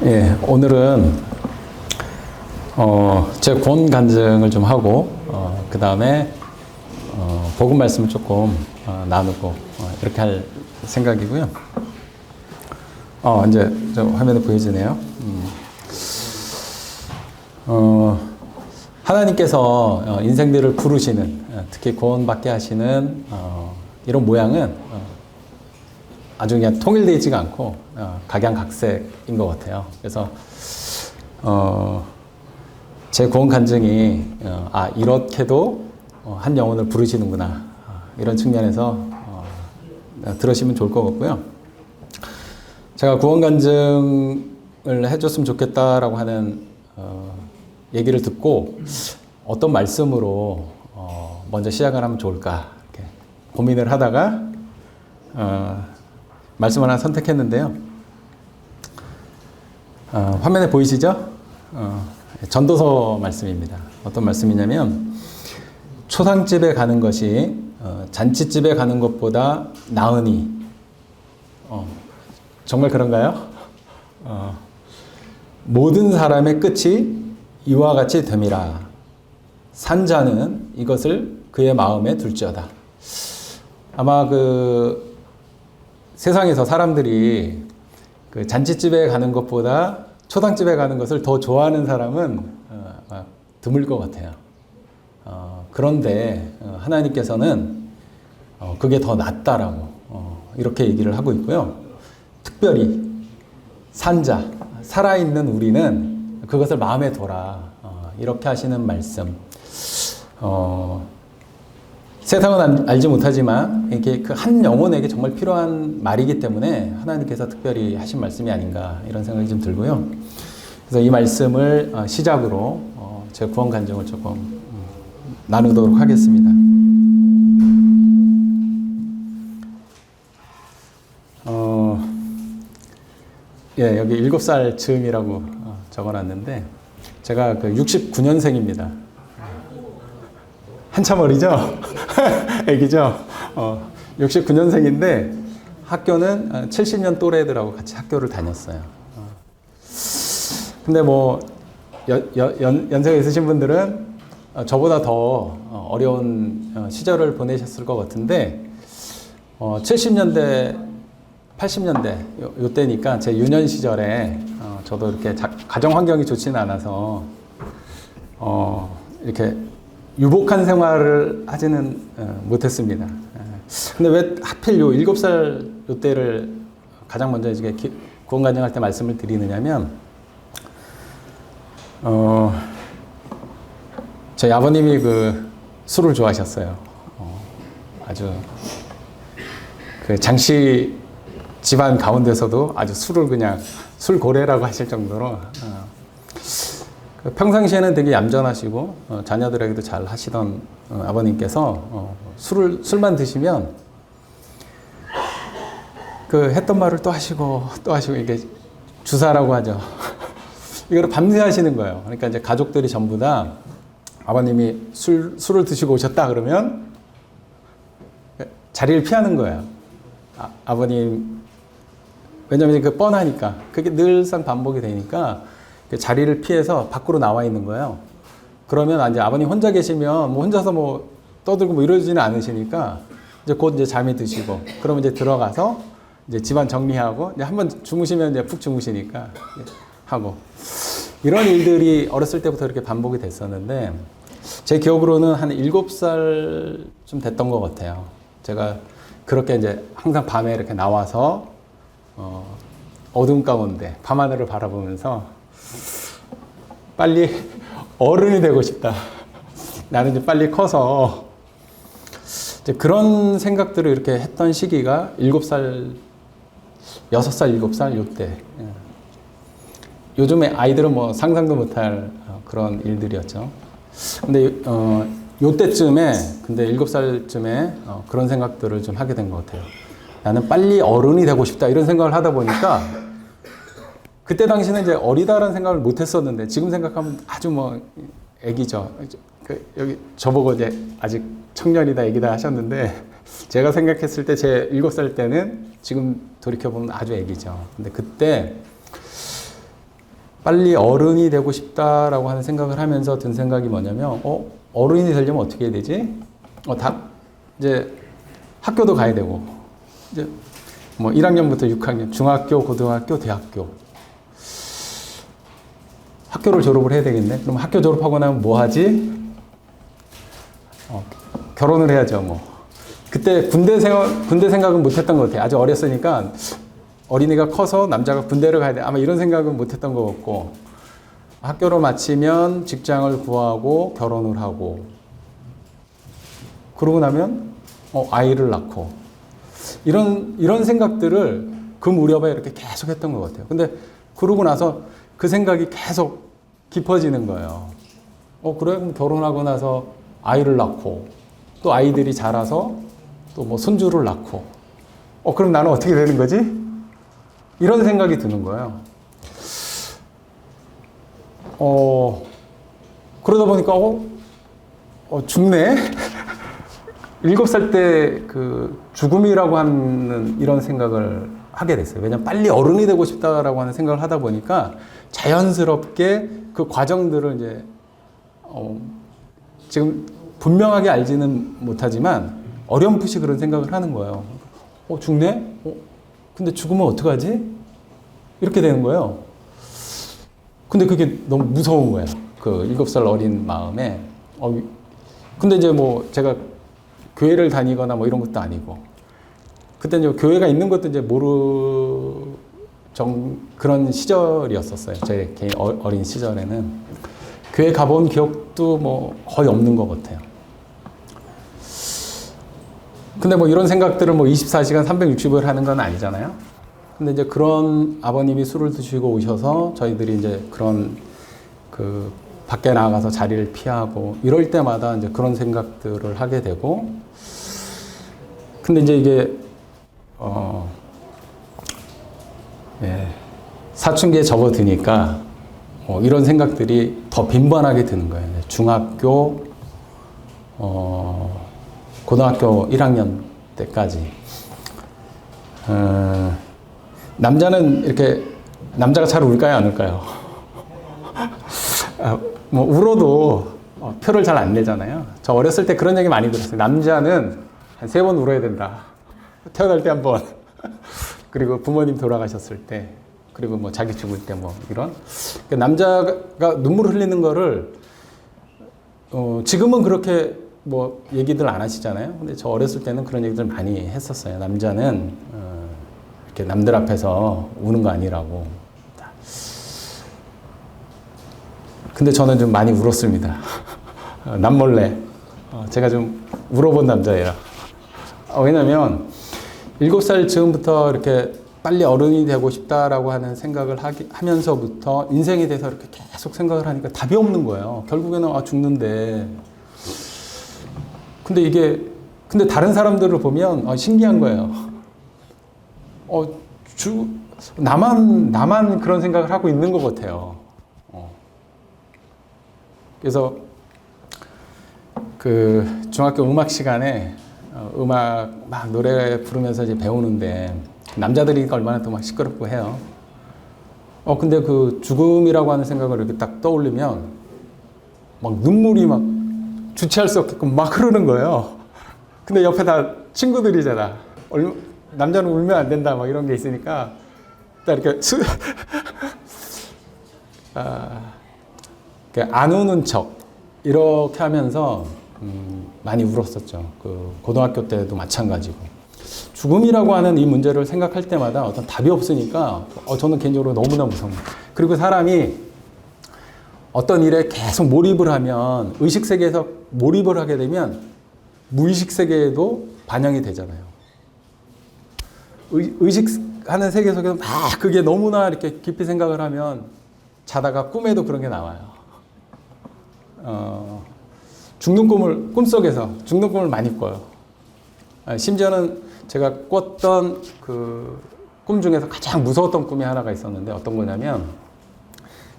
예, 오늘은 제 구원 간증을 좀 하고 그 다음에 복음 말씀을 조금 나누고 이렇게 할 생각이고요. 이제 저 화면에 보여지네요. 하나님께서 인생들을 부르시는, 특히 구원받게 하시는 이런 모양은 아주 그냥 통일되어 있지가 않고 각양각색인 것 같아요. 그래서 제 구원 간증이 이렇게도 한 영혼을 부르시는구나, 이런 측면에서 들으시면 좋을 것 같고요. 제가 구원 간증을 해줬으면 좋겠다라고 하는 얘기를 듣고 어떤 말씀으로 먼저 시작을 하면 좋을까 이렇게 고민을 하다가 말씀 하나 선택했는데요. 화면에 보이시죠? 전도서 말씀입니다. 어떤 말씀이냐면, 초상집에 가는 것이 잔치집에 가는 것보다 나으니. 정말 그런가요? 모든 사람의 끝이 이와 같이 됨이라. 산 자는 이것을 그의 마음에 둘지어다. 아마 세상에서 사람들이 잔치집에 가는 것보다 초상집에 가는 것을 더 좋아하는 사람은 드물 것 같아요. 그런데 하나님께서는 그게 더 낫다라고 이렇게 얘기를 하고 있고요. 특별히 산자, 살아있는 우리는 그것을 마음에 둬라, 이렇게 하시는 말씀. 세상은 알지 못하지만 이게 그 한 영혼에게 정말 필요한 말이기 때문에 하나님께서 특별히 하신 말씀이 아닌가, 이런 생각이 좀 들고요. 그래서 이 말씀을 시작으로 제 구원 간증을 조금 나누도록 하겠습니다. 여기 7살 즈음이라고 적어놨는데, 제가 69년생입니다. 한참 어리죠? 애기죠? 69년생인데 학교는 70년 또래들하고 같이 학교를 다녔어요. 근데 연세가 있으신 분들은 저보다 더 어려운 시절을 보내셨을 것 같은데, 70년대, 80년대 요때니까 제 유년 시절에 저도 이렇게 가정 환경이 좋지는 않아서 이렇게 유복한 생활을 하지는 못했습니다. 근데 왜 하필 7살 요때를 가장 먼저 이제 구원 간증할 때 말씀을 드리느냐면, 저희 아버님이 술을 좋아하셨어요. 아주 장씨 집안 가운데서도 아주 술을 그냥 술고래라고 하실 정도로 평상시에는 되게 얌전하시고 자녀들에게도 잘 하시던 아버님께서 술만 드시면 했던 말을 또 하시고 이게 주사라고 하죠. 이거를 밤새 하시는 거예요. 그러니까 이제 가족들이 전부 다 아버님이 술을 드시고 오셨다 그러면 자리를 피하는 거예요. 아버님, 왜냐면 뻔하니까 그게 늘상 반복이 되니까 자리를 피해서 밖으로 나와 있는 거예요. 그러면 이제 아버님 혼자 계시면 혼자서 떠들고 이러지는 않으시니까 이제 곧 이제 잠이 드시고, 그러면 이제 들어가서 이제 집안 정리하고, 이제 한번 주무시면 이제 푹 주무시니까 하고, 이런 일들이 어렸을 때부터 이렇게 반복이 됐었는데, 제 기억으로는 한 7살쯤 됐던 것 같아요. 제가 그렇게 이제 항상 밤에 이렇게 나와서 어둠 가운데 밤하늘을 바라보면서 빨리 어른이 되고 싶다. 나는 이제 빨리 커서, 이제 그런 생각들을 이렇게 했던 시기가 7살, 6살, 7살 요때. 요즘에 아이들은 상상도 못할 그런 일들이었죠. 근데 요때쯤에, 근데 7살쯤에 그런 생각들을 좀 하게 된 것 같아요. 나는 빨리 어른이 되고 싶다, 이런 생각을 하다 보니까, 그때 당시는 이제 어리다라는 생각을 못 했었는데, 지금 생각하면 아주 애기죠. 여기 저보고 이제 아직 청년이다, 애기다 하셨는데, 제가 생각했을 때 제 7살 때는 지금 돌이켜보면 아주 애기죠. 근데 그때 빨리 어른이 되고 싶다라고 하는 생각을 하면서 든 생각이 뭐냐면, 어른이 되려면 어떻게 해야 되지? 이제 학교도 가야 되고, 이제 뭐 1학년부터 6학년, 중학교, 고등학교, 대학교. 학교를 졸업을 해야 되겠네. 그럼 학교 졸업하고 나면 뭐 하지? 결혼을 해야죠, 뭐. 그때 군대 생각은 못 했던 것 같아요. 아주 어렸으니까 어린이가 커서 남자가 군대를 가야 돼. 아마 이런 생각은 못 했던 것 같고, 학교를 마치면 직장을 구하고 결혼을 하고, 그러고 나면 아이를 낳고, 이런 생각들을 그 무렵에 이렇게 계속 했던 것 같아요. 근데 그러고 나서 그 생각이 계속 깊어지는 거예요. 그래? 그럼 결혼하고 나서 아이를 낳고, 또 아이들이 자라서 또 뭐 손주를 낳고, 그럼 나는 어떻게 되는 거지? 이런 생각이 드는 거예요. 그러다 보니까, 죽네? 7살 때 그 죽음이라고 하는 이런 생각을 하게 됐어요. 왜냐면 빨리 어른이 되고 싶다라고 하는 생각을 하다 보니까 자연스럽게 그 과정들을 이제, 지금 분명하게 알지는 못하지만 어렴풋이 그런 생각을 하는 거예요. 죽네? 근데 죽으면 어떡하지? 이렇게 되는 거예요. 근데 그게 너무 무서운 거예요. 그 7살 어린 마음에. 근데 이제 뭐 제가 교회를 다니거나 뭐 이런 것도 아니고, 그때 이제 교회가 있는 것도 이제 그런 시절이었었어요. 제 개인 어린 시절에는. 교회 가본 기억도 뭐 거의 없는 것 같아요. 근데 뭐 이런 생각들을 뭐 24시간 360일 하는 건 아니잖아요. 근데 이제 그런 아버님이 술을 드시고 오셔서 저희들이 이제 그런 그 밖에 나가서 자리를 피하고 이럴 때마다 이제 그런 생각들을 하게 되고, 근데 이제 이게 사춘기에 접어드니까 이런 생각들이 더 빈번하게 드는 거예요. 중학교, 고등학교 1학년 때까지. 남자가 잘 울까요, 안 울까요? 뭐 울어도 표를 잘 안 내잖아요. 저 어렸을 때 그런 얘기 많이 들었어요. 남자는 한 3번 울어야 된다. 태어날 때 한 번, 그리고 부모님 돌아가셨을 때, 그리고 뭐 자기 죽을 때 뭐 이런. 남자가 눈물 흘리는 거를 지금은 그렇게 뭐 얘기들 안 하시잖아요. 근데 저 어렸을 때는 그런 얘기들 많이 했었어요. 남자는 이렇게 남들 앞에서 우는 거 아니라고. 근데 저는 좀 많이 울었습니다. 남몰래. 제가 좀 울어본 남자예요. 왜냐면 7살 즈음부터 이렇게 빨리 어른이 되고 싶다라고 하는 생각을 하면서부터 인생에 대해서 이렇게 계속 생각을 하니까 답이 없는 거예요. 결국에는 죽는데. 근데 다른 사람들을 보면 신기한 거예요. 나만 그런 생각을 하고 있는 것 같아요. 그래서 그 중학교 음악 시간에 음악 막 노래 부르면서 이제 배우는데 남자들이니까 얼마나 또 막 시끄럽고 해요. 근데 그 죽음이라고 하는 생각을 이렇게 딱 떠올리면 막 눈물이 막 주체할 수 없게끔 막 흐르는 거예요. 근데 옆에 다 친구들이잖아. 남자는 울면 안 된다 막 이런 게 있으니까 딱 이렇게 안 우는 척 이렇게 하면서 많이 울었었죠. 그 고등학교 때도 마찬가지고. 죽음이라고 하는 이 문제를 생각할 때마다 어떤 답이 없으니까 저는 개인적으로 너무나 무섭니다. 그리고 사람이 어떤 일에 계속 몰입을 하면, 의식 세계에서 몰입을 하게 되면 무의식 세계에도 반영이 되잖아요. 의식하는 세계 속에서 막 그게 너무나 이렇게 깊이 생각을 하면 자다가 꿈에도 그런 게 나와요. 꿈속에서 죽는 꿈을 많이 꿔요. 심지어는 제가 꿨던 그 꿈 중에서 가장 무서웠던 꿈이 하나가 있었는데, 어떤 거냐면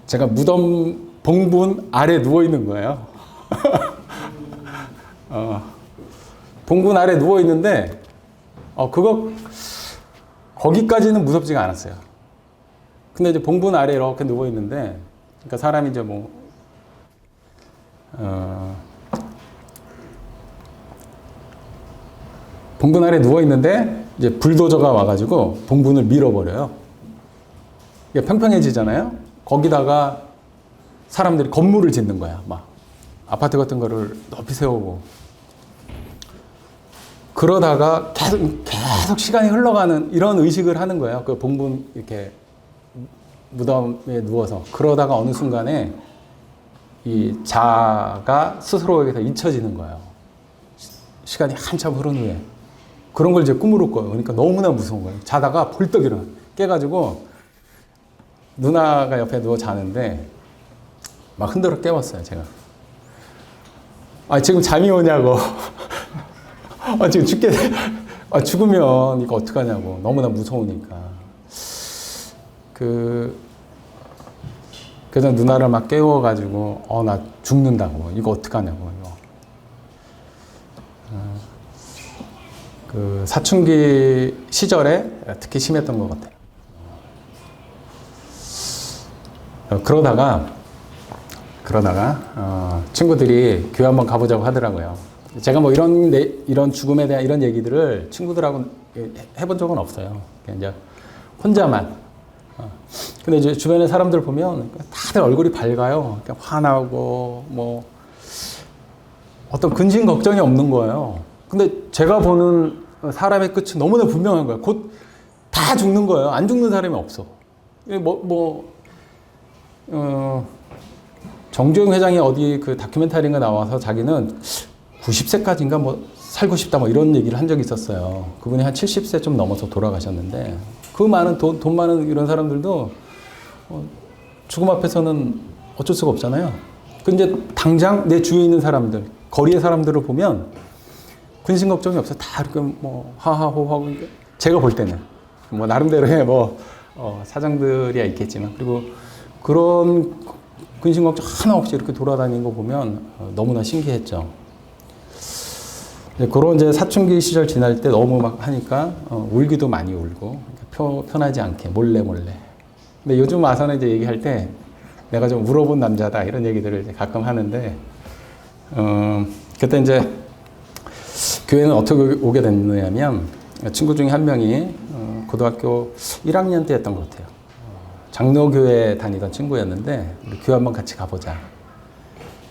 제가 무덤 봉분 아래 누워 있는 거예요. 봉분 아래 누워 있는데 거기까지는 무섭지가 않았어요. 근데 이제 봉분 아래 이렇게 누워 있는데 그러니까 사람이 이제 뭐, 봉분 아래 누워 있는데 이제 불도저가 와가지고 봉분을 밀어버려요. 이게 평평해지잖아요. 거기다가 사람들이 건물을 짓는 거야. 막 아파트 같은 거를 높이 세우고. 그러다가 계속 시간이 흘러가는 이런 의식을 하는 거예요. 그 봉분 이렇게 무덤에 누워서. 그러다가 어느 순간에 이 자가 스스로에게서 잊혀지는 거예요. 시간이 한참 흐른 후에. 그런 걸 이제 꿈으로 꿔요. 그러니까 너무나 무서운 거예요. 자다가 벌떡 일어나. 깨가지고 누나가 옆에 누워 자는데 막 흔들어 깨웠어요, 제가. 아, 지금 잠이 오냐고. 아, 지금 죽으면 이거 어떡하냐고. 너무나 무서우니까. 그래서 누나를 막 깨워가지고, 나 죽는다고. 이거 어떡하냐고, 이거. 그 사춘기 시절에 특히 심했던 것 같아요. 그러다가 친구들이 교회 한번 가보자고 하더라고요. 제가 뭐 이런 죽음에 대한 이런 얘기들을 친구들하고 해본 적은 없어요. 그냥 이제 혼자만. 근데 이제 주변에 사람들 보면 다들 얼굴이 밝아요. 그냥 화나고 뭐 어떤 근심 걱정이 없는 거예요. 근데 제가 보는 사람의 끝은 너무나 분명한 거예요. 곧 다 죽는 거예요. 안 죽는 사람이 없어. 정주영 회장이 어디 그 다큐멘터리인가 나와서 자기는 90세까지인가 뭐 살고 싶다 뭐 이런 얘기를 한 적이 있었어요. 그분이 한 70세 좀 넘어서 돌아가셨는데 그 많은 돈 많은 이런 사람들도 죽음 앞에서는 어쩔 수가 없잖아요. 근데 당장 내 주위에 있는 사람들, 거리의 사람들을 보면 근심 걱정이 없어요. 다 이렇게 뭐 하하호하고 제가 볼 때는 뭐 나름대로의 사정들이야 있겠지만 그리고 그런 근심 걱정 하나 없이 이렇게 돌아다니는 거 보면 너무나 신기했죠. 그런 이제 사춘기 시절 지날 때 너무 막 하니까 울기도 많이 울고 편하지 않게 몰래. 근데 요즘 와서는 이제 얘기할 때 내가 좀 울어본 남자다 이런 얘기들을 이제 가끔 하는데 그때 이제 교회는 어떻게 오게 됐느냐면 친구 중에 한 명이 고등학교 1학년 때였던 것 같아요. 장로교회 다니던 친구였는데 우리 교회 한번 같이 가보자.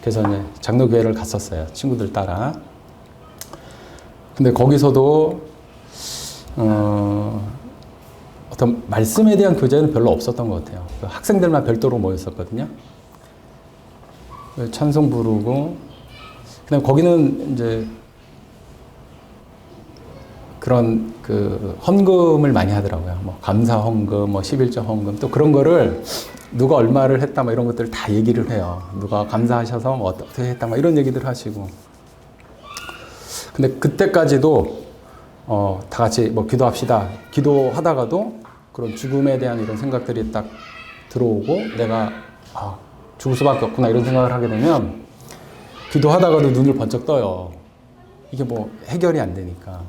그래서 이제 장로교회를 갔었어요. 친구들 따라. 근데 거기서도 어떤 말씀에 대한 교제는 별로 없었던 것 같아요. 학생들만 별도로 모였었거든요. 찬송 부르고 그다음 거기는 이제 그런 그 헌금을 많이 하더라고요. 뭐 감사 헌금, 뭐 11조 헌금 또 그런 거를 누가 얼마를 했다 뭐 이런 것들을 다 얘기를 해요. 누가 감사하셔서 뭐 어떻게 했다 뭐 이런 얘기들 하시고. 근데 그때까지도 다 같이 뭐 기도합시다. 기도하다가도 그런 죽음에 대한 이런 생각들이 딱 들어오고 내가 죽을 수밖에 없구나 이런 생각을 하게 되면 기도하다가도 눈을 번쩍 떠요. 이게 뭐 해결이 안 되니까.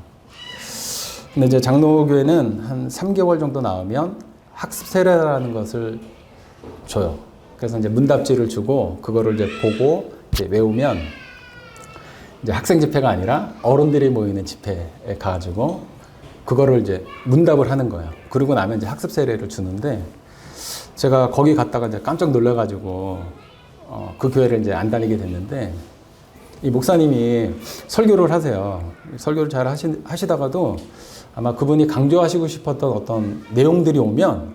근데 이제 장로교회는 한 3개월 정도 나오면 학습 세례라는 것을 줘요. 그래서 이제 문답지를 주고 그거를 이제 보고 이제 외우면 이제 학생 집회가 아니라 어른들이 모이는 집회에 가가지고 그거를 이제 문답을 하는 거예요. 그러고 나면 이제 학습 세례를 주는데 제가 거기 갔다가 이제 깜짝 놀라가지고 그 교회를 이제 안 다니게 됐는데 이 목사님이 설교를 하세요. 설교를 잘 하시다가도 아마 그분이 강조하시고 싶었던 어떤 내용들이 오면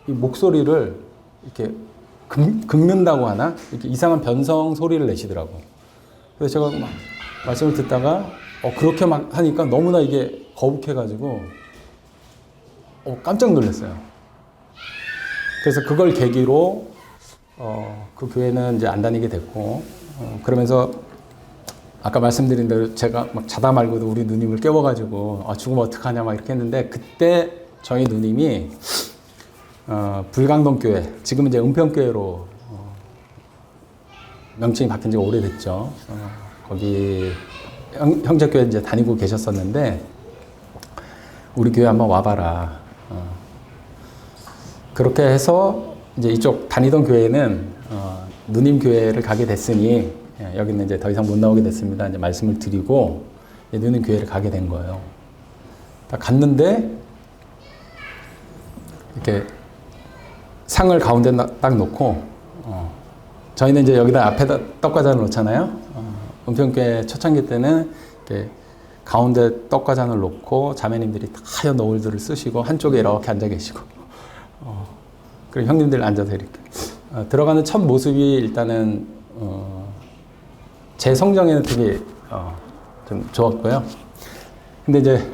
이 목소리를 이렇게 긁는다고 하나? 이렇게 이상한 변성 소리를 내시더라고. 그래서 제가 막 말씀을 듣다가 그렇게 막 하니까 너무나 이게 거북해가지고 깜짝 놀랐어요. 그래서 그걸 계기로 그 교회는 이제 안 다니게 됐고 그러면서 아까 말씀드린 대로 제가 막 자다 말고도 우리 누님을 깨워가지고 죽으면 어떡하냐 막 이렇게 했는데 그때 저희 누님이 불광동 교회 지금 이제 은평교회로 명칭이 바뀐 지가 오래됐죠. 거기 형제교회 이제 다니고 계셨었는데 우리 교회 한번 와봐라. 그렇게 해서 이제 이쪽 다니던 교회는 누님 교회를 가게 됐으니 여기는 이제 더 이상 못 나오게 됐습니다. 이제 말씀을 드리고 누님 교회를 가게 된 거예요. 딱 갔는데 이렇게 상을 가운데 딱 놓고 저희는 이제 여기다 앞에다 떡과잔을 놓잖아요. 은평교회 초창기 때는 이렇게 가운데 떡과잔을 놓고 자매님들이 하얀 너울들을 쓰시고 한쪽에 이렇게 앉아 계시고 그리고 형님들 앉아서 이렇게 들어가는 첫 모습이 일단은 제 성정에는 되게 좀 좋았고요. 근데 이제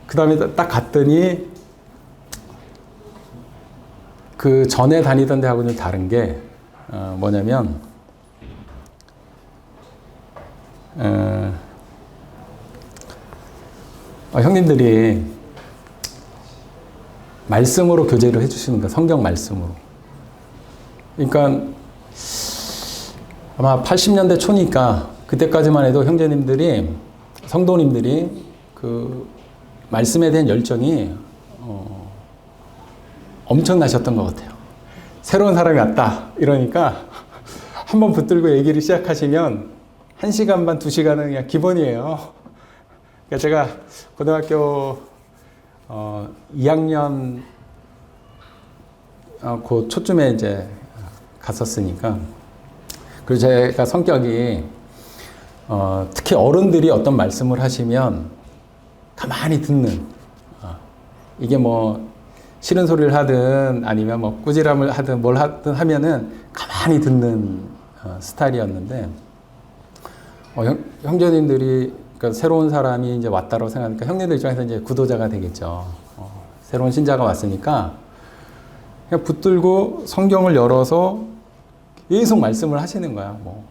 그 다음에 딱 갔더니 그 전에 다니던 데하고는 다른 게 뭐냐면 형님들이 말씀으로 교제를 해주시는 거예요. 성경 말씀으로. 그러니까 아마 80년대 초니까 그때까지만 해도 형제님들이 성도님들이 그 말씀에 대한 열정이 엄청나셨던 것 같아요. 새로운 사람이 왔다 이러니까 한번 붙들고 얘기를 시작하시면 1시간 반, 2시간은 그냥 기본이에요. 그러니까 제가 고등학교 2학년 그 초쯤에 이제 갔었으니까 그리고 제가 성격이 특히 어른들이 어떤 말씀을 하시면 가만히 듣는 이게 뭐 싫은 소리를 하든 아니면 뭐 꾸지람을 하든 뭘 하든 하면은 가만히 듣는 스타일이었는데 형제님들이 그러니까 새로운 사람이 이제 왔다고 생각하니까 형님들 입장에서 이제 구도자가 되겠죠. 새로운 신자가 왔으니까 그냥 붙들고 성경을 열어서 계속 말씀을 하시는 거야. 뭐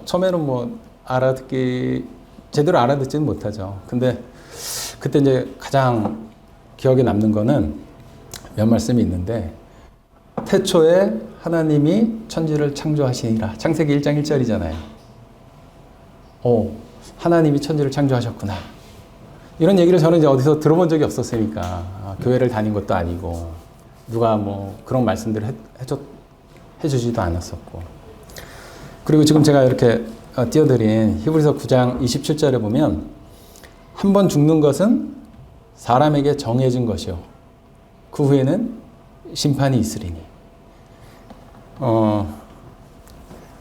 처음에는 뭐 제대로 알아듣지는 못하죠. 근데 그때 이제 가장 기억에 남는 거는 몇 말씀이 있는데 태초에 하나님이 천지를 창조하시니라. 창세기 1장 1절이잖아요. 하나님이 천지를 창조하셨구나. 이런 얘기를 저는 이제 어디서 들어본 적이 없었으니까 교회를 다닌 것도 아니고 누가 뭐 그런 말씀들을 해주지도 않았었고 그리고 지금 제가 이렇게 띄워드린 히브리서 9장 27절에 보면 한 번 죽는 것은 사람에게 정해진 것이요 그 후에는 심판이 있으리니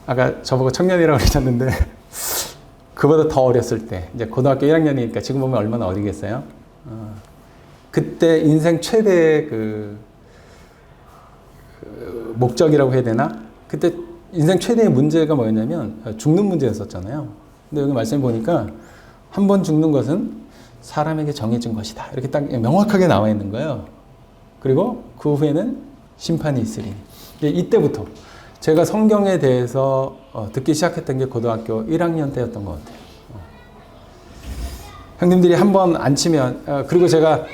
아까 저보고 청년이라고 그러셨는데 그보다 더 어렸을 때 이제 고등학교 1학년이니까 지금 보면 얼마나 어리겠어요? 그때 인생 최대의 그 목적이라고 해야 되나? 그때 인생 최대의 문제가 뭐였냐면 죽는 문제였었잖아요. 근데 여기 말씀 보니까 한 번 죽는 것은 사람에게 정해진 것이다. 이렇게 딱 명확하게 나와 있는 거예요. 그리고 그 후에는 심판이 있으리니. 이때부터 제가 성경에 대해서 듣기 시작했던 게 고등학교 1학년 때였던 것 같아요. 형님들이 한 번 안 치면 그리고 제가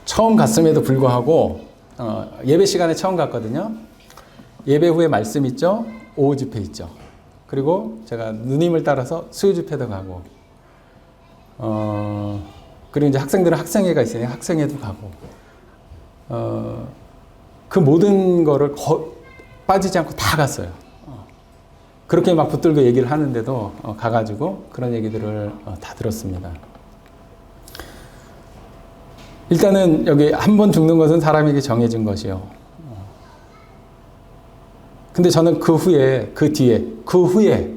처음 갔음에도 불구하고 예배 시간에 처음 갔거든요. 예배 후에 말씀 있죠. 오후 집회 있죠. 그리고 제가 누님을 따라서 수요 집회도 가고 그리고 이제 학생들은 학생회가 있으니까 학생회도 가고 그 모든 거를 빠지지 않고 다 갔어요. 그렇게 막 붙들고 얘기를 하는데도 가가지고 그런 얘기들을 다 들었습니다. 일단은 여기 한 번 죽는 것은 사람에게 정해진 것이요. 근데 저는 그 후에, 그 후에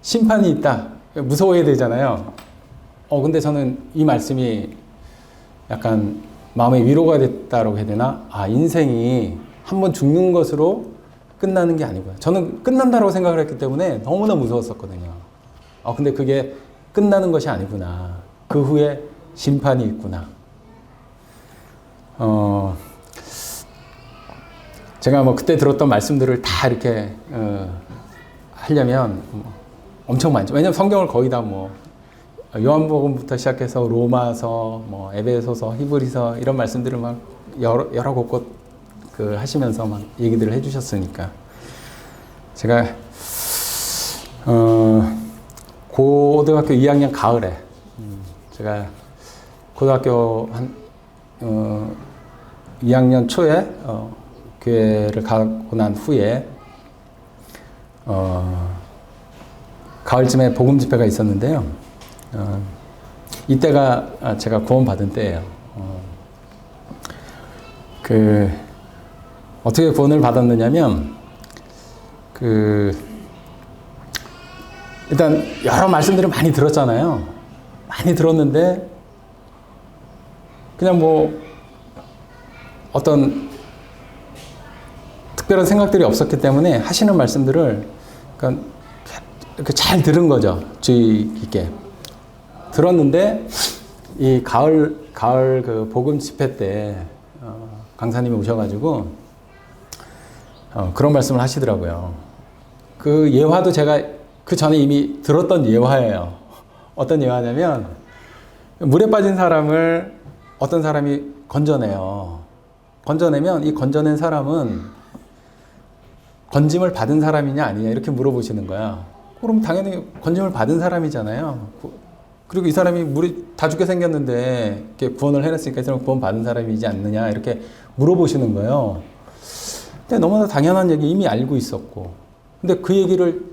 심판이 있다. 무서워해야 되잖아요. 근데 저는 이 말씀이 약간 마음의 위로가 됐다고 해야 되나? 인생이 한 번 죽는 것으로 끝나는 게 아니고요. 저는 끝난다고 생각을 했기 때문에 너무나 무서웠었거든요. 근데 그게 끝나는 것이 아니구나. 그 후에 심판이 있구나. 제가 뭐 그때 들었던 말씀들을 다 이렇게 하려면 엄청 많죠. 왜냐면 성경을 거의 다 뭐 요한복음부터 시작해서 로마서, 뭐 에베소서, 히브리서 이런 말씀들을 막 여러 곳곳 그 하시면서 막 얘기들을 해주셨으니까 제가 고등학교 2학년 가을에 제가 고등학교 한 2학년 초에 교회를 가고 난 후에 가을쯤에 복음 집회가 있었는데요. 이때가 제가 구원받은 때예요. 어떻게 구원을 받았느냐면, 일단 여러 말씀들을 많이 들었잖아요. 많이 들었는데, 그냥 뭐, 어떤 특별한 생각들이 없었기 때문에 하시는 말씀들을 그러니까 이렇게 잘 들은 거죠. 주의 깊게. 들었는데, 이 가을 그 복음 집회 때, 강사님이 오셔가지고, 그런 말씀을 하시더라고요. 그 예화도 제가 그 전에 이미 들었던 예화예요. 어떤 예화냐면, 물에 빠진 사람을 어떤 사람이 건져내요. 건져내면 이 건져낸 사람은 건짐을 받은 사람이냐 아니냐 이렇게 물어보시는 거야. 그럼 당연히 건짐을 받은 사람이잖아요. 그리고 이 사람이 물이 다 죽게 생겼는데 이렇게 구원을 해냈으니까 이 사람은 구원 받은 사람이지 않느냐 이렇게 물어보시는 거예요. 근데 너무나 당연한 얘기 이미 알고 있었고, 근데 그 얘기를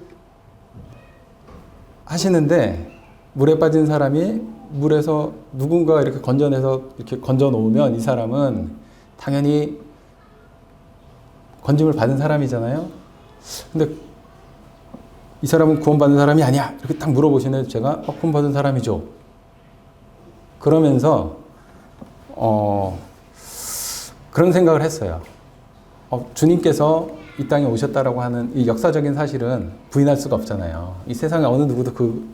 하시는데 물에 빠진 사람이 물에서 누군가가 이렇게 건져내서 이렇게 건져 놓으면 이 사람은 당연히 건짐을 받은 사람이잖아요. 근데 이 사람은 구원받은 사람이 아니야. 이렇게 딱 물어보시는데 제가 구원받은 사람이죠. 그러면서 그런 생각을 했어요. 주님께서 이 땅에 오셨다라고 하는 이 역사적인 사실은 부인할 수가 없잖아요. 이 세상에 어느 누구도 그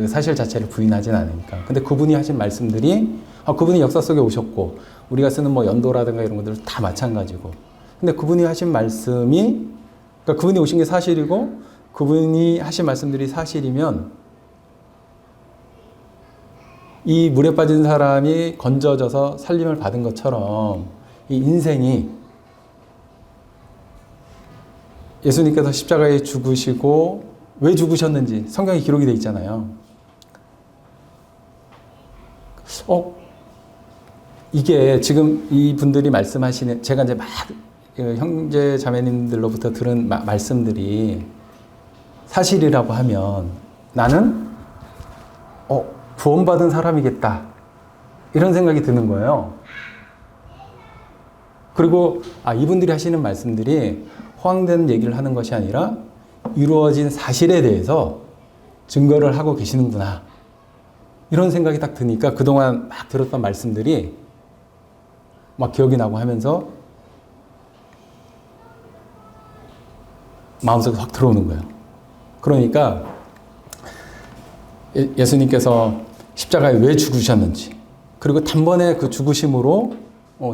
사실 자체를 부인하진 않으니까. 근데 그분이 하신 말씀들이 그분이 역사 속에 오셨고 우리가 쓰는 뭐 연도라든가 이런 것들 다 마찬가지고. 근데 그분이 하신 말씀이 그러니까 그분이 오신 게 사실이고 그분이 하신 말씀들이 사실이면 이 물에 빠진 사람이 건져져서 살림을 받은 것처럼 이 인생이 예수님께서 십자가에 죽으시고 왜 죽으셨는지 성경에 기록이 되어 있잖아요. 이게 지금 이분들이 말씀하시는 제가 이제 막 형제 자매님들로부터 들은 말씀들이 사실이라고 하면 나는 구원받은 사람이겠다 이런 생각이 드는 거예요. 그리고 이분들이 하시는 말씀들이 허황된 얘기를 하는 것이 아니라 이루어진 사실에 대해서 증거를 하고 계시는구나 이런 생각이 딱 드니까 그동안 막 들었던 말씀들이 막 기억이 나고 하면서 마음속에 확 들어오는 거예요. 그러니까 예수님께서 십자가에 왜 죽으셨는지 그리고 단번에 그 죽으심으로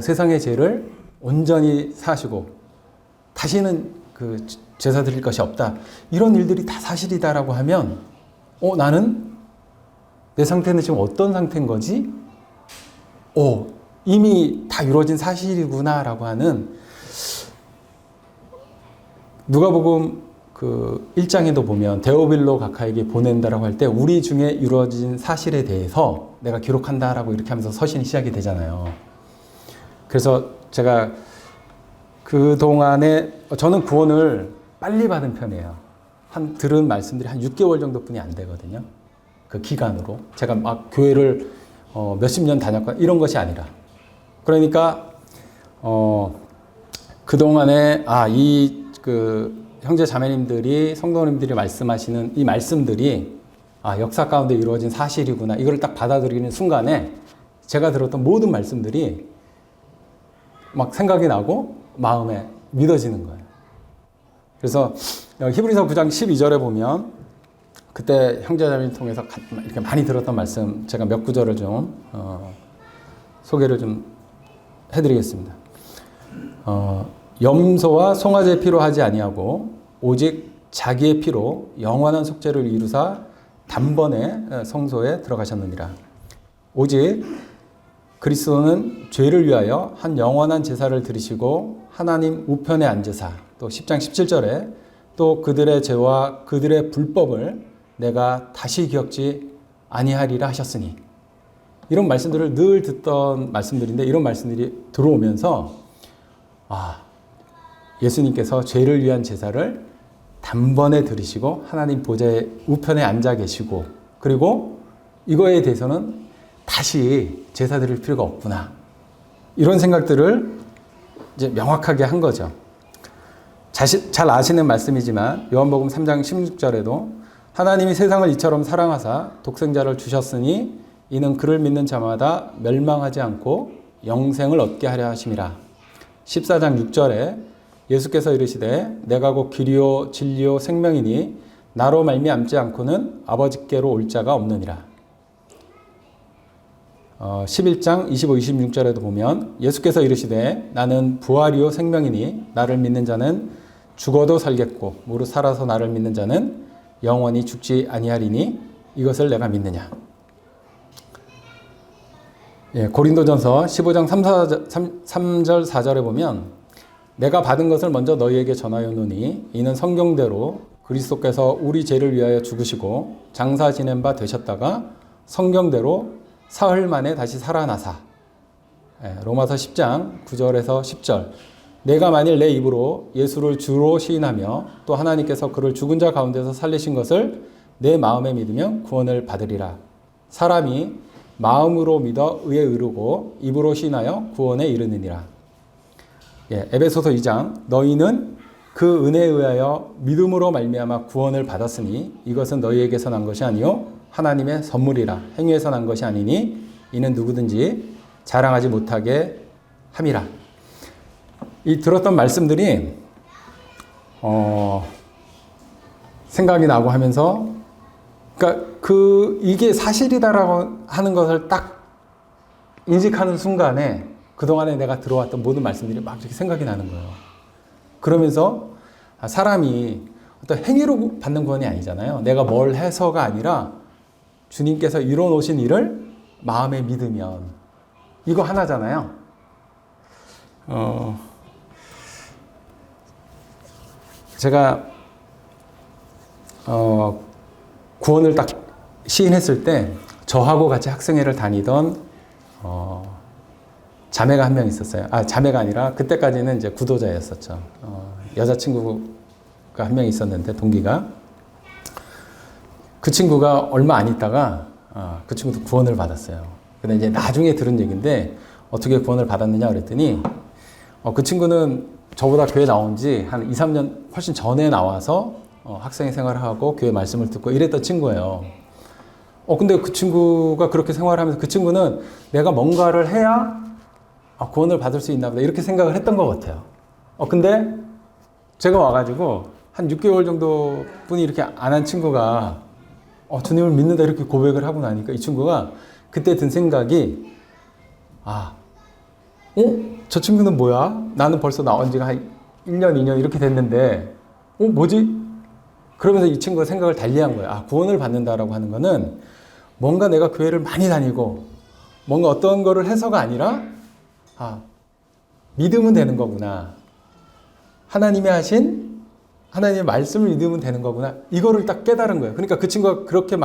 세상의 죄를 온전히 사시고 다시는 그 제사 드릴 것이 없다. 이런 일들이 다 사실이다라고 하면 나는 내 상태는 지금 어떤 상태인 거지? 이미 다 이루어진 사실이구나라고 하는 누가복음 그 1장에도 보면 데오빌로 각하에게 보낸다라고 할 때 우리 중에 이루어진 사실에 대해서 내가 기록한다라고 이렇게 하면서 서신이 시작이 되잖아요. 그래서 제가 그동안에 저는 구원을 빨리 받은 편이에요. 들은 말씀들이 한 6개월 정도뿐이 안 되거든요. 그 기간으로. 제가 막 교회를 몇십 년 다녔거나 이런 것이 아니라. 그러니까 그동안에 형제 자매님들이 성도님들이 말씀하시는 이 말씀들이 역사 가운데 이루어진 사실이구나. 이걸 딱 받아들이는 순간에 제가 들었던 모든 말씀들이 막 생각이 나고 마음에 믿어지는 거예요. 그래서 히브리서 9장 12절에 보면 그때 형제자매를 통해서 이렇게 많이 들었던 말씀 제가 몇 구절을 좀 소개를 좀 해드리겠습니다. 염소와 송아지의 피로 하지 아니하고 오직 자기의 피로 영원한 속죄를 이루사 단번에 성소에 들어가셨느니라. 오직 그리스도는 죄를 위하여 한 영원한 제사를 드리시고 하나님 우편에 앉으사 또 10장 17절에 또 그들의 죄와 그들의 불법을 내가 다시 기억지 아니하리라 하셨으니 이런 말씀들을 늘 듣던 말씀들인데 이런 말씀들이 들어오면서 예수님께서 죄를 위한 제사를 단번에 들으시고 하나님 보좌의 우편에 앉아 계시고, 그리고 이거에 대해서는 다시 제사 드릴 필요가 없구나, 이런 생각들을 이제 명확하게 한 거죠. 잘 아시는 말씀이지만 요한복음 3장 16절에도 하나님이 세상을 이처럼 사랑하사 독생자를 주셨으니 이는 그를 믿는 자마다 멸망하지 않고 영생을 얻게 하려 하심이라. 14장 6절에 예수께서 이르시되 내가 곧 길이요 진리요 생명이니 나로 말미암지 않고는 아버지께로 올 자가 없느니라. 11장 25, 26절에도 보면 예수께서 이르시되 나는 부활이요 생명이니 나를 믿는 자는 죽어도 살겠고 무릇 살아서 나를 믿는 자는 영원히 죽지 아니하리니 이것을 내가 믿느냐. 고린도전서 15장 3절 4절에 보면 내가 받은 것을 먼저 너희에게 전하였노니 이는 성경대로 그리스도께서 우리 죄를 위하여 죽으시고 장사 지낸 바 되셨다가 성경대로 사흘 만에 다시 살아나사. 로마서 10장 9절에서 10절 내가 만일 내 입으로 예수를 주로 시인하며 또 하나님께서 그를 죽은 자 가운데서 살리신 것을 내 마음에 믿으면 구원을 받으리라. 사람이 마음으로 믿어 의에 이르고 입으로 시인하여 구원에 이르느니라. 에베소서 2장 너희는 그 은혜에 의하여 믿음으로 말미암아 구원을 받았으니 이것은 너희에게서 난 것이 아니요 하나님의 선물이라. 행위에서 난 것이 아니니 이는 누구든지 자랑하지 못하게 함이라. 이 들었던 말씀들이 생각이 나고 하면서, 그러니까 이게 사실이다라고 하는 것을 딱 인식하는 순간에 그동안에 내가 들어왔던 모든 말씀들이 막 이렇게 생각이 나는 거예요. 그러면서 사람이 어떤 행위로 받는 구원이 아니잖아요. 내가 뭘 해서가 아니라 주님께서 이뤄 놓으신 일을 마음에 믿으면, 이거 하나잖아요. 제가 구원을 딱 시인했을 때 저하고 같이 학생회를 다니던 자매가 한 명 있었어요. 자매가 아니라 그때까지는 이제 구도자였었죠. 여자친구가 한 명 있었는데, 동기가. 그 친구가 얼마 안 있다가 그 친구도 구원을 받았어요. 근데 이제 나중에 들은 얘기인데 어떻게 구원을 받았느냐 그랬더니 그 친구는 저보다 교회 나온 지 한 2, 3년 훨씬 전에 나와서 학생회 생활을 하고 교회 말씀을 듣고 이랬던 친구예요. 근데 그 친구가 그렇게 생활하면서 그 친구는 내가 뭔가를 해야 구원을 받을 수 있나 보다 이렇게 생각을 했던 것 같아요. 근데 제가 와가지고 한 6개월 정도 뿐이 이렇게 안 한 친구가 주님을 믿는다 이렇게 고백을 하고 나니까 이 친구가 그때 든 생각이 저 친구는 뭐야? 나는 벌써 나온 지가 한 1년, 2년 이렇게 됐는데 뭐지? 그러면서 이 친구가 생각을 달리한 거예요. 구원을 받는다라고 하는 거는 뭔가 내가 교회를 많이 다니고 뭔가 어떤 거를 해서가 아니라 믿으면 되는 거구나. 하나님의 말씀을 믿으면 되는 거구나. 이거를 딱 깨달은 거예요. 그러니까 그 친구가 그렇게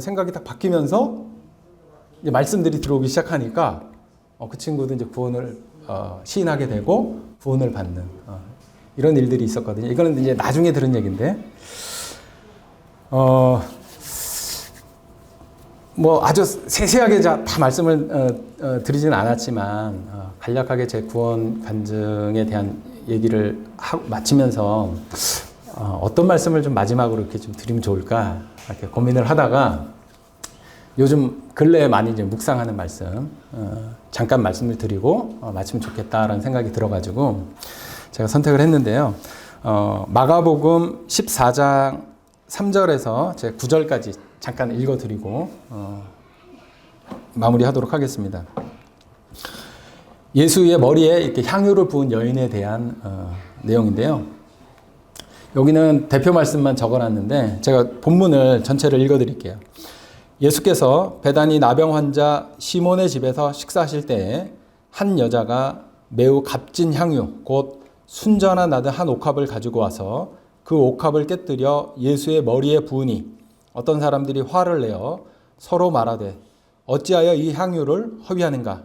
생각이 딱 바뀌면서 이제 말씀들이 들어오기 시작하니까 그 친구도 이제 구원을 시인하게 되고 구원을 받는 이런 일들이 있었거든요. 이거는 이제 나중에 들은 얘기인데, 뭐 아주 세세하게 다 말씀을 드리지는 않았지만 간략하게 제 구원 간증에 대한 얘기를 마치면서 어떤 말씀을 좀 마지막으로 이렇게 좀 드리면 좋을까 이렇게 고민을 하다가 요즘 근래에 많이 이제 묵상하는 말씀 잠깐 말씀을 드리고 마치면 좋겠다라는 생각이 들어가지고 제가 선택을 했는데요. 마가복음 14장 3절에서 제 9절까지 잠깐 읽어드리고 마무리하도록 하겠습니다. 예수의 머리에 이렇게 향유를 부은 여인에 대한 내용인데요. 여기는 대표 말씀만 적어놨는데 제가 본문을 전체를 읽어드릴게요. 예수께서 베다니 나병 환자 시몬의 집에서 식사하실 때에 한 여자가 매우 값진 향유 곧 순전한 나드 한 옥합을 가지고 와서 그 옥합을 깨뜨려 예수의 머리에 부으니 어떤 사람들이 화를 내어 서로 말하되 어찌하여 이 향유를 허비하는가?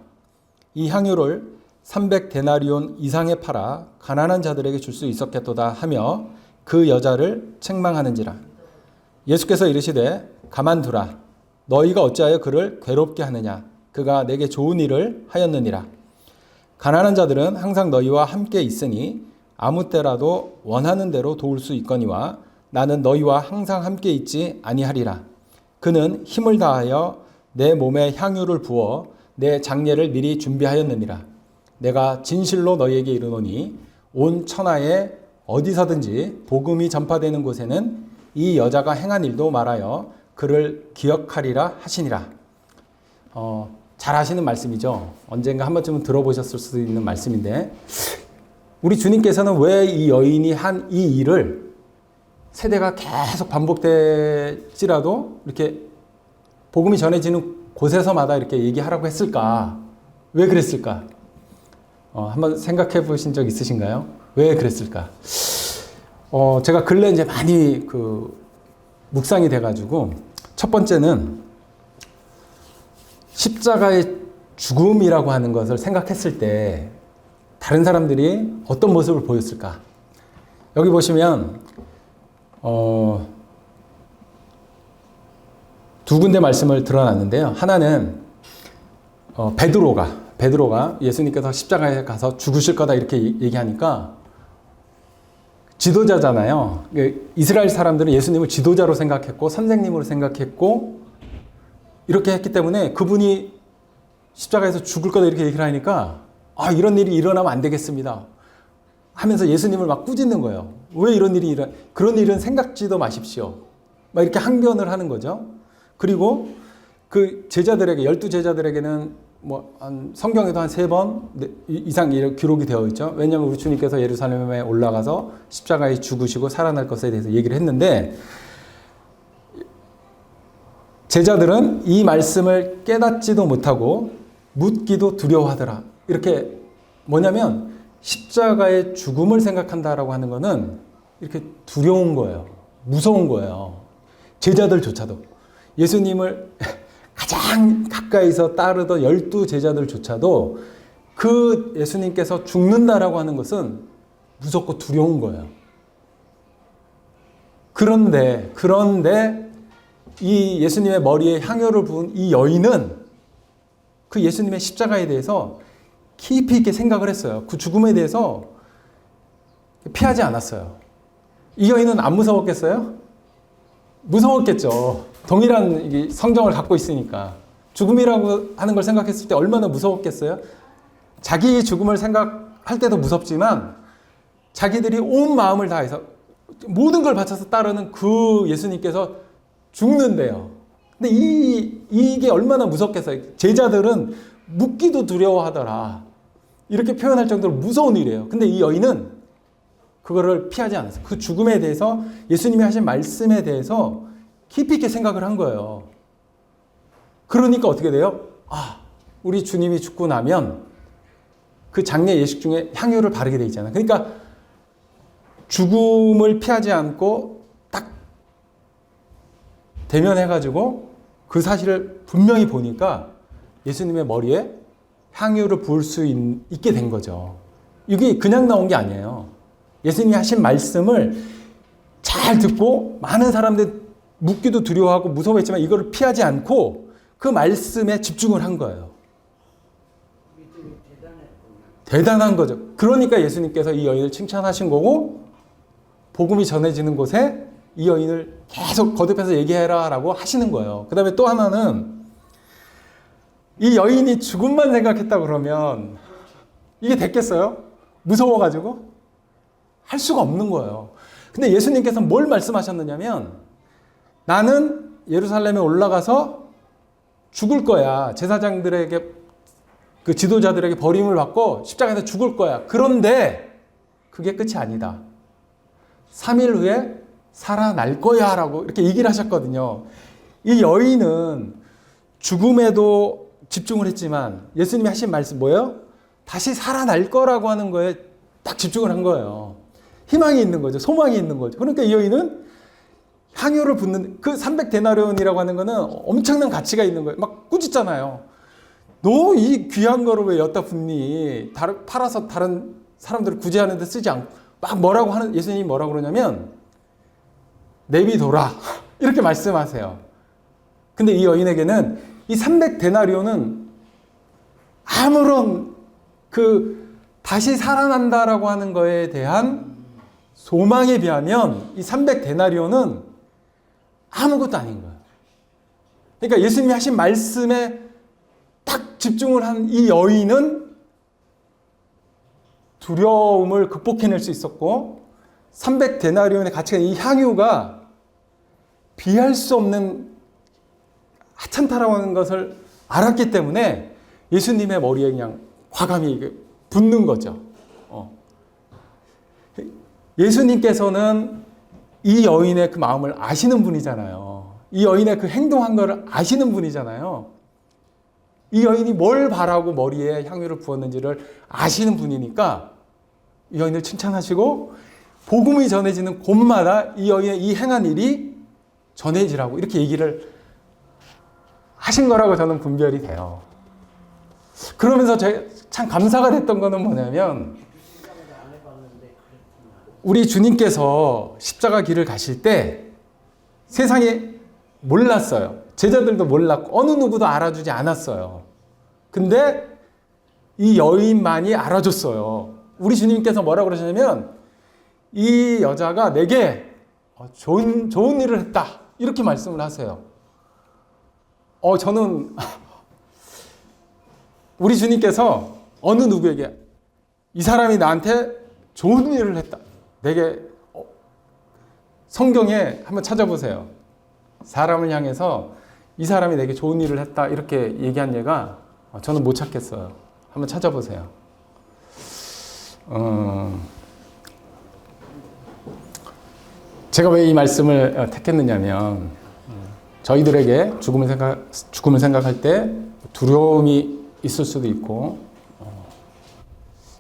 이 향유를 300데나리온 이상에 팔아 가난한 자들에게 줄 수 있었겠도다 하며 그 여자를 책망하는지라. 예수께서 이르시되 가만두라. 너희가 어찌하여 그를 괴롭게 하느냐. 그가 내게 좋은 일을 하였느니라. 가난한 자들은 항상 너희와 함께 있으니 아무 때라도 원하는 대로 도울 수 있거니와 나는 너희와 항상 함께 있지 아니하리라. 그는 힘을 다하여 내 몸에 향유를 부어 내 장례를 미리 준비하였느니라. 내가 진실로 너희에게 이르노니 온 천하에 어디서든지 복음이 전파되는 곳에는 이 여자가 행한 일도 말하여 그를 기억하리라 하시니라. 잘 아시는 말씀이죠. 언젠가 한 번쯤은 들어보셨을 수도 있는 말씀인데, 우리 주님께서는 왜 이 여인이 한 이 일을 세대가 계속 반복될지라도 이렇게 복음이 전해지는 곳에서마다 이렇게 얘기하라고 했을까? 왜 그랬을까? 한번 생각해 보신 적 있으신가요? 왜 그랬을까? 제가 근래 이제 많이 묵상이 돼가지고, 첫 번째는 십자가의 죽음이라고 하는 것을 생각했을 때 다른 사람들이 어떤 모습을 보였을까? 여기 보시면 두 군데 말씀을 드러놨는데요. 하나는 베드로가 예수님께서 십자가에 가서 죽으실 거다 이렇게 얘기하니까, 지도자잖아요. 이스라엘 사람들은 예수님을 지도자로 생각했고 선생님으로 생각했고 이렇게 했기 때문에 그분이 십자가에서 죽을 거다 이렇게 얘기를 하니까, 이런 일이 일어나면 안 되겠습니다 하면서 예수님을 막 꾸짖는 거예요. 왜 이런 일이 그런 일은 생각지도 마십시오. 막 이렇게 항변을 하는 거죠. 그리고 그 제자들에게, 12제자들에게는 성경에도 한 3번 이상 기록이 되어 있죠. 왜냐하면 우리 주님께서 예루살렘에 올라가서 십자가에 죽으시고 살아날 것에 대해서 얘기를 했는데, 제자들은 이 말씀을 깨닫지도 못하고 묻기도 두려워하더라. 이렇게 뭐냐면 십자가의 죽음을 생각한다라고 하는 거는 이렇게 두려운 거예요. 무서운 거예요. 제자들조차도. 예수님을 가장 가까이서 따르던 12제자들조차도 그 예수님께서 죽는다라고 하는 것은 무섭고 두려운 거예요. 그런데 이 예수님의 머리에 향유를 부은 이 여인은 그 예수님의 십자가에 대해서 깊이 있게 생각을 했어요. 그 죽음에 대해서 피하지 않았어요. 이 여인은 안 무서웠겠어요? 무서웠겠죠. 동일한 성정을 갖고 있으니까. 죽음이라고 하는 걸 생각했을 때 얼마나 무서웠겠어요? 자기 죽음을 생각할 때도 무섭지만 자기들이 온 마음을 다해서 모든 걸 바쳐서 따르는 그 예수님께서 죽는데요. 근데 이게 얼마나 무섭겠어요. 제자들은 묻기도 두려워하더라. 이렇게 표현할 정도로 무서운 일이에요. 근데 이 여인은 그거를 피하지 않았어요. 그 죽음에 대해서, 예수님이 하신 말씀에 대해서 깊이 있게 생각을 한 거예요. 그러니까 어떻게 돼요? 우리 주님이 죽고 나면 그 장례 예식 중에 향유를 바르게 돼 있잖아요. 그러니까 죽음을 피하지 않고 딱 대면해가지고 그 사실을 분명히 보니까 예수님의 머리에 향유를 부을 수 있게 된 거죠. 이게 그냥 나온 게 아니에요. 예수님이 하신 말씀을 잘 듣고 많은 사람들 묻기도 두려워하고 무서워했지만 이거를 피하지 않고 그 말씀에 집중을 한 거예요. 대단한 거죠. 그러니까 예수님께서 이 여인을 칭찬하신 거고, 복음이 전해지는 곳에 이 여인을 계속 거듭해서 얘기해라 라고 하시는 거예요. 그 다음에 또 하나는, 이 여인이 죽음만 생각했다 그러면 이게 됐겠어요? 무서워가지고? 할 수가 없는 거예요. 근데 예수님께서 뭘 말씀하셨느냐면, 나는 예루살렘에 올라가서 죽을 거야. 제사장들에게, 그 지도자들에게 버림을 받고 십자가에서 죽을 거야. 그런데 그게 끝이 아니다. 3일 후에 살아날 거야 라고 이렇게 얘기를 하셨거든요. 이 여인은 죽음에도 집중을 했지만 예수님이 하신 말씀 뭐예요? 다시 살아날 거라고 하는 거에 딱 집중을 한 거예요. 희망이 있는 거죠. 소망이 있는 거죠. 그러니까 이 여인은 향유를 붓는, 그 300데나리온이라고 하는 거는 엄청난 가치가 있는 거예요. 막 꾸짖잖아요. 너 이 귀한 거를 왜 여기다 붓니? 팔아서 다른 사람들을 구제하는 데 쓰지 않고, 막 뭐라고 하는, 예수님이 뭐라고 그러냐면, 내비둬라. 이렇게 말씀하세요. 근데 이 여인에게는 이 300데나리온은 아무런 다시 살아난다라고 하는 거에 대한 소망에 비하면 이 300데나리온은 아무것도 아닌 거예요. 그러니까 예수님이 하신 말씀에 딱 집중을 한 이 여인은 두려움을 극복해낼 수 있었고 300데나리온의 가치가 이 향유가 비할 수 없는 하찮다라고 하는 것을 알았기 때문에 예수님의 머리에 그냥 과감히 붙는 거죠. 예수님께서는 이 여인의 그 마음을 아시는 분이잖아요. 이 여인의 그 행동한 것을 아시는 분이잖아요. 이 여인이 뭘 바라고 머리에 향유를 부었는지를 아시는 분이니까 이 여인을 칭찬하시고 복음이 전해지는 곳마다 이 여인의 이 행한 일이 전해지라고 이렇게 얘기를 하신 거라고 저는 분별이 돼요. 그러면서 제가 참 감사가 됐던 거는 뭐냐면 우리 주님께서 십자가 길을 가실 때 세상에 몰랐어요. 제자들도 몰랐고 어느 누구도 알아주지 않았어요. 근데 이 여인만이 알아줬어요. 우리 주님께서 뭐라고 그러시냐면 이 여자가 내게 좋은 일을 했다. 이렇게 말씀을 하세요. 저는 우리 주님께서 어느 누구에게 이 사람이 나한테 좋은 일을 했다. 내게 성경에 한번 찾아보세요. 사람을 향해서 이 사람이 내게 좋은 일을 했다. 이렇게 얘기한 예가 저는 못 찾겠어요. 한번 찾아보세요. 제가 왜 이 말씀을 택했느냐면 저희들에게 죽음을 생각할 때 두려움이 있을 수도 있고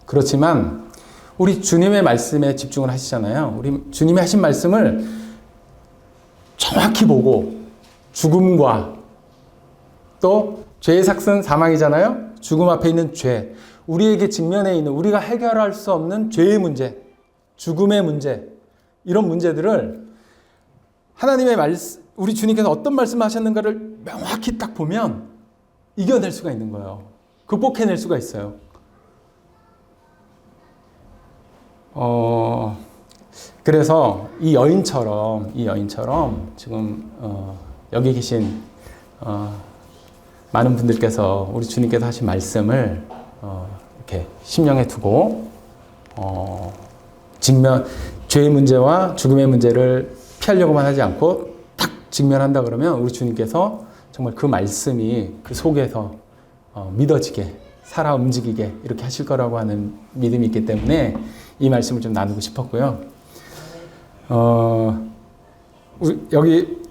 그렇지만 우리 주님의 말씀에 집중을 하시잖아요. 우리 주님이 하신 말씀을 정확히 보고 죽음과 또 죄의 삭은 사망이잖아요. 죽음 앞에 있는 죄, 우리에게 직면해 있는 우리가 해결할 수 없는 죄의 문제, 죽음의 문제, 이런 문제들을 하나님의 말씀, 우리 주님께서 어떤 말씀을 하셨는가를 명확히 딱 보면 이겨낼 수가 있는 거예요. 극복해낼 수가 있어요. 그래서 이 여인처럼 지금 여기 계신 많은 분들께서 우리 주님께서 하신 말씀을 이렇게 심령에 두고 죄의 문제와 죽음의 문제를 피하려고만 하지 않고 딱 직면한다 그러면 우리 주님께서 정말 그 말씀이 그 속에서 믿어지게 살아 움직이게 이렇게 하실 거라고 하는 믿음이 있기 때문에 이 말씀을 좀 나누고 싶었고요. 여기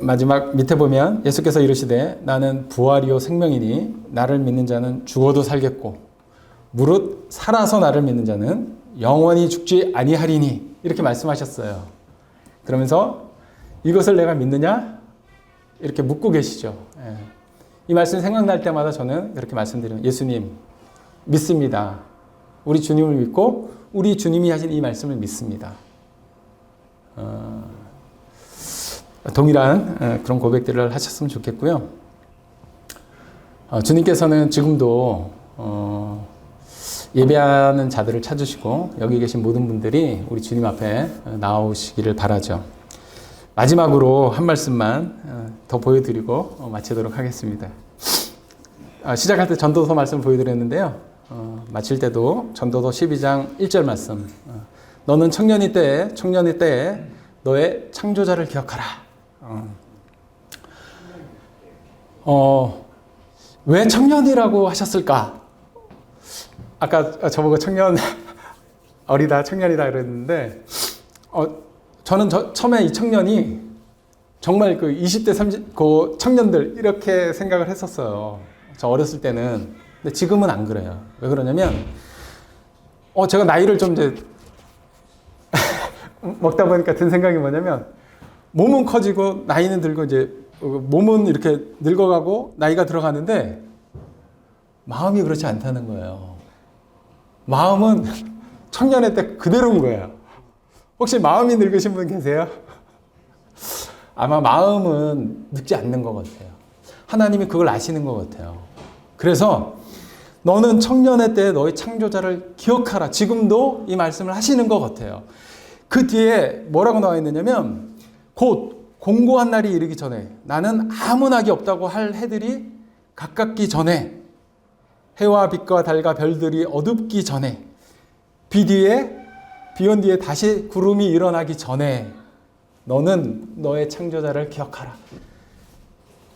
마지막 밑에 보면 예수께서 이르시되 나는 부활이요 생명이니 나를 믿는 자는 죽어도 살겠고 무릇 살아서 나를 믿는 자는 영원히 죽지 아니하리니 이렇게 말씀하셨어요. 그러면서 이것을 내가 믿느냐? 이렇게 묻고 계시죠. 이 말씀이 생각날 때마다 저는 그렇게 말씀드리면 예수님 믿습니다. 우리 주님을 믿고 우리 주님이 하신 이 말씀을 믿습니다. 동일한 그런 고백들을 하셨으면 좋겠고요. 주님께서는 지금도 예배하는 자들을 찾으시고 여기 계신 모든 분들이 우리 주님 앞에 나오시기를 바라죠. 마지막으로 한 말씀만 더 보여드리고 마치도록 하겠습니다. 시작할 때 전도서 말씀 보여드렸는데요. 마칠 때도 전도서 12장 1절 말씀. 너는 청년이 때에 너의 창조자를 기억하라. 왜 청년이라고 하셨을까? 아까 저보고 청년이다 그랬는데, 저는 처음에 이 청년이 정말 그 20대, 30, 그 청년들 이렇게 생각을 했었어요. 저 어렸을 때는. 근데 지금은 안 그래요. 왜 그러냐면, 제가 나이를 좀 이제 먹다 보니까 든 생각이 뭐냐면, 몸은 커지고 나이는 들고 이제 몸은 이렇게 늙어가고 나이가 들어가는데 마음이 그렇지 않다는 거예요. 마음은 청년의 때 그대로인 거예요. 혹시 마음이 늙으신 분 계세요? 아마 마음은 늙지 않는 것 같아요. 하나님이 그걸 아시는 것 같아요. 그래서 너는 청년의 때에 너의 창조자를 기억하라. 지금도 이 말씀을 하시는 것 같아요. 그 뒤에 뭐라고 나와 있느냐면 곧 공고한 날이 이르기 전에 나는 아무 낙이 없다고 할 해들이 가깝기 전에 해와 빛과 달과 별들이 어둡기 전에 비 온 뒤에 다시 구름이 일어나기 전에 너는 너의 창조자를 기억하라.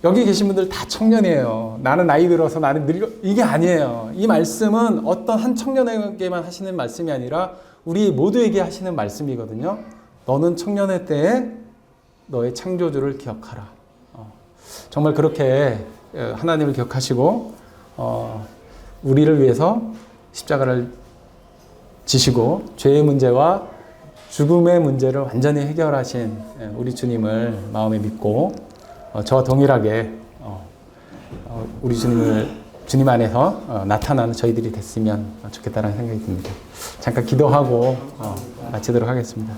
여기 계신 분들 다 청년이에요. 나는 나이 들어서 나는 늙어. 이게 아니에요. 이 말씀은 어떤 한 청년에게만 하시는 말씀이 아니라 우리 모두에게 하시는 말씀이거든요. 너는 청년의 때에 너의 창조주를 기억하라. 정말 그렇게 하나님을 기억하시고 우리를 위해서 십자가를 지시고 죄의 문제와 죽음의 문제를 완전히 해결하신 우리 주님을 마음에 믿고 저와 동일하게 우리 주님 안에서 나타나는 저희들이 됐으면 좋겠다는 생각이 듭니다. 잠깐 기도하고 마치도록 하겠습니다.